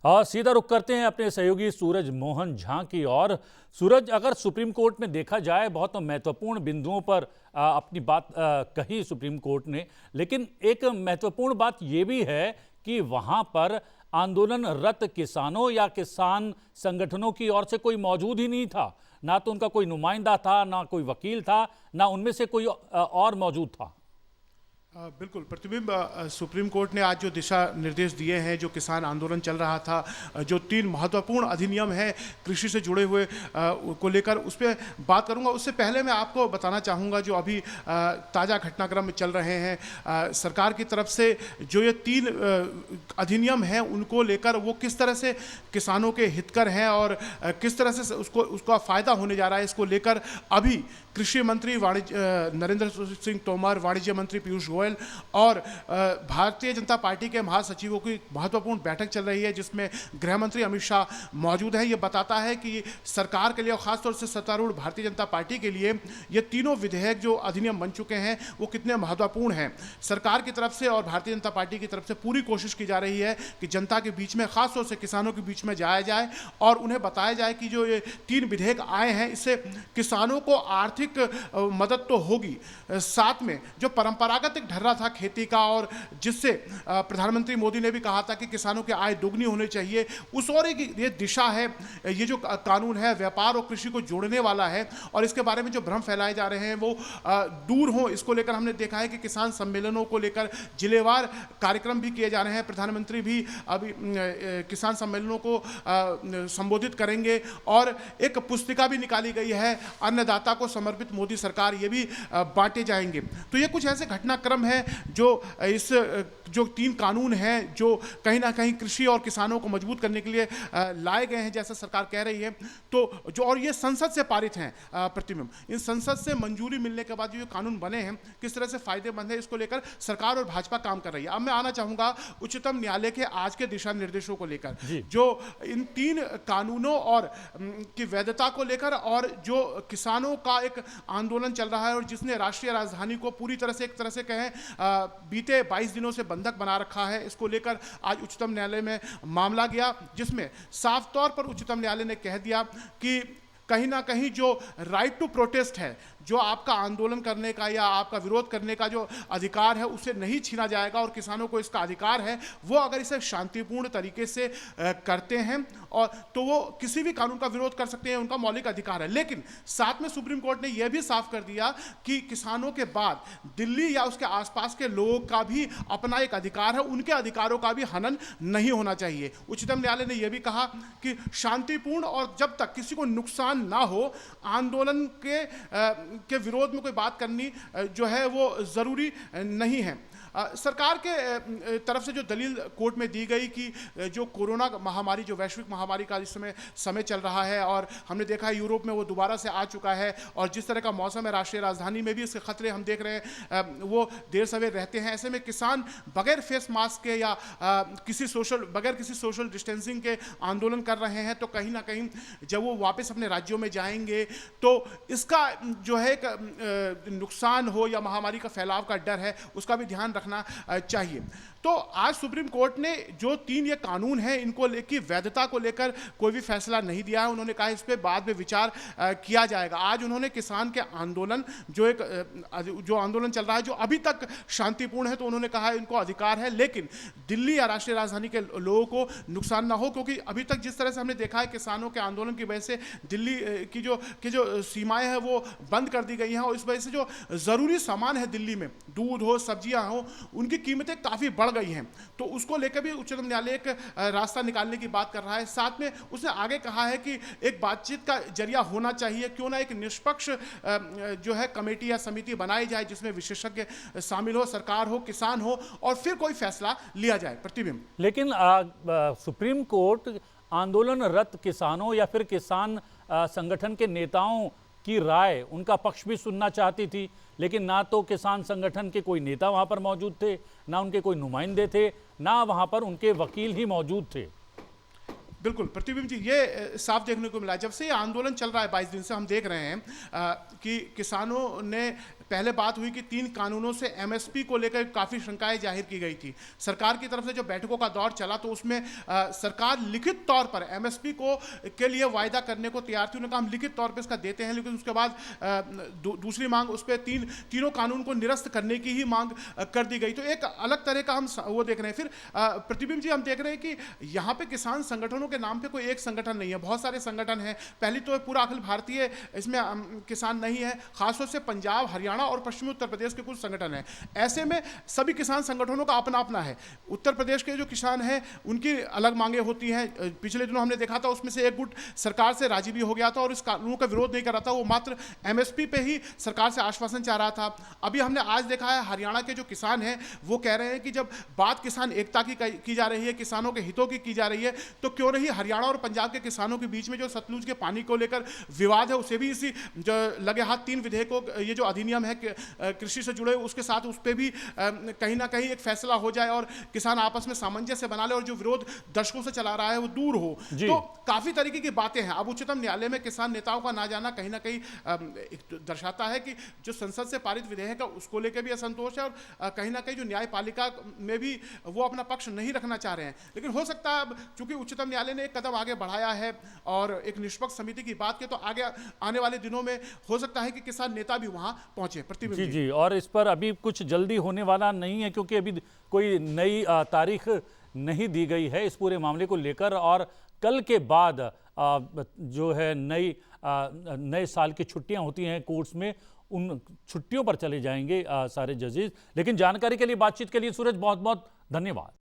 और सीधा रुख करते हैं अपने सहयोगी सूरज मोहन झा की ओर। सूरज, अगर सुप्रीम कोर्ट में देखा जाए बहुत महत्वपूर्ण बिंदुओं पर अपनी बात कही सुप्रीम कोर्ट ने, लेकिन एक महत्वपूर्ण बात यह भी है कि वहां पर आंदोलनरत किसानों या किसान संगठनों की ओर से कोई मौजूद ही नहीं था। ना तो उनका कोई नुमाइंदा था, ना कोई वकील था, ना उनमें से कोई और मौजूद था। बिल्कुल प्रतिबिंब, सुप्रीम कोर्ट ने आज जो दिशा निर्देश दिए हैं, जो किसान आंदोलन चल रहा था, जो 3 महत्वपूर्ण अधिनियम हैं कृषि से जुड़े हुए को लेकर, उस पर बात करूंगा। उससे पहले मैं आपको बताना चाहूँगा जो अभी ताज़ा घटनाक्रम चल रहे हैं सरकार की तरफ से, जो ये 3 अधिनियम हैं उनको लेकर वो किस तरह से किसानों के हितकर हैं और किस तरह से उसका फ़ायदा होने जा रहा है, इसको लेकर अभी कृषि मंत्री नरेंद्र सिंह तोमर, वाणिज्य मंत्री पीयूष गोयल और भारतीय जनता पार्टी के महासचिवों की महत्वपूर्ण बैठक चल रही है, जिसमें गृह मंत्री अमित शाह मौजूद है। ये बताता है कि सरकार के लिए और खासतौर से सत्तारूढ़ भारतीय जनता पार्टी के लिए ये तीनों विधेयक जो अधिनियम बन चुके हैं वो कितने महत्वपूर्ण हैं। सरकार की तरफ से और भारतीय जनता पार्टी की तरफ से पूरी कोशिश की जा रही है कि जनता के बीच में, खासतौर से किसानों के बीच में जाया जाए और उन्हें बताया जाए कि जो ये 3 विधेयक आए हैं इससे किसानों को आर्थिक मदद तो होगी, साथ में जो परंपरागत एक ढर्रा था खेती का और जिससे प्रधानमंत्री मोदी ने भी कहा था कि किसानों की आय दोगुनी होनी चाहिए, उस और एक ये दिशा है। ये जो कानून है व्यापार और कृषि को जोड़ने वाला है और इसके बारे में जो भ्रम फैलाए जा रहे हैं वो दूर हो, इसको लेकर हमने देखा है कि किसान सम्मेलनों को लेकर जिलेवार कार्यक्रम भी किए जा रहे हैं। प्रधानमंत्री भी अभी किसान सम्मेलनों को संबोधित करेंगे और एक पुस्तिका भी निकाली गई है, अन्नदाता को समर्पित मोदी सरकार, ये भी बांटे जाएंगे। तो ये कुछ ऐसे घटनाक्रम है जो इस जो 3 कानून हैं जो कहीं ना कहीं कृषि और किसानों को मजबूत करने के लिए लाए गए हैं, जैसा सरकार कह रही है। तो जो और ये संसद से पारित हैं प्रतिबिंब, इन संसद से मंजूरी मिलने के बाद जो कानून बने हैं किस तरह से फायदेमंद है, इसको लेकर सरकार और भाजपा काम कर रही है। अब मैं आना चाहूंगा उच्चतम न्यायालय के आज के दिशा निर्देशों को लेकर, जो इन 3 कानूनों और की वैधता को लेकर और जो किसानों का एक आंदोलन चल रहा है और जिसने राष्ट्रीय राजधानी को पूरी तरह से एक तरह से कहें बीते 22 दिनों से बंधक बना रखा है, इसको लेकर आज उच्चतम न्यायालय में मामला गया, जिसमें साफ तौर पर उच्चतम न्यायालय ने कह दिया कि कहीं ना कहीं जो राइट टू प्रोटेस्ट है, जो आपका आंदोलन करने का या आपका विरोध करने का जो अधिकार है उसे नहीं छीना जाएगा और किसानों को इसका अधिकार है, वो अगर इसे शांतिपूर्ण तरीके से करते हैं और तो वो किसी भी कानून का विरोध कर सकते हैं, उनका मौलिक अधिकार है। लेकिन साथ में सुप्रीम कोर्ट ने यह भी साफ कर दिया कि किसानों के बाद दिल्ली या उसके आसपास के लोगों का भी अपना एक अधिकार है, उनके अधिकारों का भी हनन नहीं होना चाहिए। उच्चतम न्यायालय ने यह भी कहा कि शांतिपूर्ण और जब तक किसी को नुकसान ना हो, आंदोलन के विरोध में कोई बात करनी जो है वो जरूरी नहीं है। सरकार के तरफ से जो दलील कोर्ट में दी गई कि जो कोरोना महामारी, जो वैश्विक महामारी का इस समय चल रहा है और हमने देखा है यूरोप में वो दोबारा से आ चुका है और जिस तरह का मौसम है राष्ट्रीय राजधानी में भी इसके खतरे हम देख रहे हैं, वो देर सवेर रहते हैं। ऐसे में किसान बगैर फेस मास्क के या बगैर किसी सोशल डिस्टेंसिंग के आंदोलन कर रहे हैं, तो कहीं ना कहीं जब वो वापस अपने राज्यों में जाएंगे तो इसका जो है नुकसान हो या महामारी का फैलाव का डर है, उसका भी ध्यान रखना चाहिए। तो आज सुप्रीम कोर्ट ने जो 3 ये कानून हैं इनको लेकर वैधता को लेकर कोई भी फैसला नहीं दिया है। उन्होंने कहा इस पे बाद में विचार किया जाएगा। आज उन्होंने किसान के आंदोलन जो आंदोलन चल रहा है, जो अभी तक शांतिपूर्ण है, तो उन्होंने कहा इनको अधिकार है, लेकिन दिल्ली या राष्ट्रीय राजधानी के लोगों को नुकसान ना हो, क्योंकि अभी तक जिस तरह से हमने देखा है किसानों के आंदोलन की वजह से दिल्ली की जो सीमाएं हैं वो बंद कर दी गई हैं और इस वजह से जो ज़रूरी सामान है दिल्ली में, दूध हो, सब्जियां हो, उनकी कीमतें काफ़ी बढ़ गई हैं। तो उसको लेकर भी उच्चतम न्यायालय एक रास्ता निकालने की बात कर रहा है। साथ में उसने आगे कहा है कि एक बातचीत का जरिया होना चाहिए, क्यों ना एक निष्पक्ष जो है कमेटी या समिति बनाई जाए जिसमें विशेषज्ञ शामिल हो, सरकार हो, किसान हो, और फिर कोई फैसला लिया जाए। प्रतिबिंब, लेकिन सुप्रीम कोर्ट आंदोलनरत किसानों या फिर किसान संगठन के नेताओं की राय, उनका पक्ष भी सुनना चाहती थी, लेकिन ना तो किसान संगठन के कोई नेता वहां पर मौजूद थे, ना उनके कोई नुमाइंदे थे, ना वहां पर उनके वकील ही मौजूद थे। बिल्कुल प्रतिबिंब जी, ये साफ देखने को मिला। जब से ये आंदोलन चल रहा है 22 दिन से, हम देख रहे हैं कि किसानों ने पहले बात हुई कि 3 कानूनों से एमएसपी को लेकर काफ़ी शंकाएं जाहिर की गई थी। सरकार की तरफ से जो बैठकों का दौर चला तो उसमें सरकार लिखित तौर पर एमएसपी को के लिए वायदा करने को तैयार थी। उन्होंने कहा हम लिखित तौर पर इसका देते हैं, लेकिन उसके बाद दूसरी मांग उस पर तीनों कानून को निरस्त करने की ही मांग कर दी गई। तो एक अलग तरह का हम वो देख रहे हैं। फिर प्रतिबिंब जी, हम देख रहे हैं कि यहाँ पे किसान संगठनों के नाम पे कोई एक संगठन नहीं है, बहुत सारे संगठन हैं। पहली तो पूरा अखिल भारतीय इसमें किसान नहीं है, खासतौर से पंजाब, हरियाणा और पश्चिमी उत्तर प्रदेश के कुछ संगठन हैं। ऐसे में सभी किसान संगठनों का अपना अपना है। उत्तर प्रदेश के जो किसान हैं उनकी अलग मांगे होती हैं। पिछले दिनों हमने देखा था उसमें से एक गुट सरकार से राजी भी हो गया था और इस कानून का विरोध नहीं कर रहा था, वो मात्र एमएसपी पे ही सरकार से आश्वासन चाह रहा था। अभी हमने आज देखा है हरियाणा के जो किसान हैं वो कह रहे हैं कि जब बात किसान एकता की जा रही है, किसानों के हितों की जा रही है, तो क्यों नहीं हरियाणा और पंजाब के किसानों के बीच में जो सतलुज के पानी को लेकर विवाद है उसे भी इसी जो लगे हाथ 3 विधेयकों, ये जो अधिनियम है कृषि से जुड़े, उसके साथ उस पर भी कहीं ना कहीं एक फैसला हो जाए और किसान आपस में सामंजस्य बना ले और जो विरोध दशकों से चला रहा है वो दूर हो। तो काफी तरीके की बातें हैं। अब उच्चतम न्यायालय में किसान नेताओं का ना जाना कहीं ना कहीं दर्शाता है कि जो संसद से पारित विधेयक है उसको लेकर भी असंतोष है और कहीं ना कहीं जो न्यायपालिका में भी वो अपना पक्ष नहीं रखना चाह रहे हैं। लेकिन हो सकता है अब चूंकि उच्चतम न्यायालय ने एक कदम आगे बढ़ाया है और एक निष्पक्ष समिति की बात की, तो आगे आने वाले दिनों में हो सकता है कि किसान नेता भी वहां पहुंचे। प्रतिबिंब जी जी, और इस पर अभी कुछ जल्दी होने वाला नहीं है क्योंकि अभी कोई नई तारीख नहीं दी गई है इस पूरे मामले को लेकर, और कल के बाद जो है नए साल की छुट्टियां होती हैं कोर्ट्स में, उन छुट्टियों पर चले जाएंगे सारे जजेस। लेकिन जानकारी के लिए, बातचीत के लिए सूरज बहुत बहुत धन्यवाद।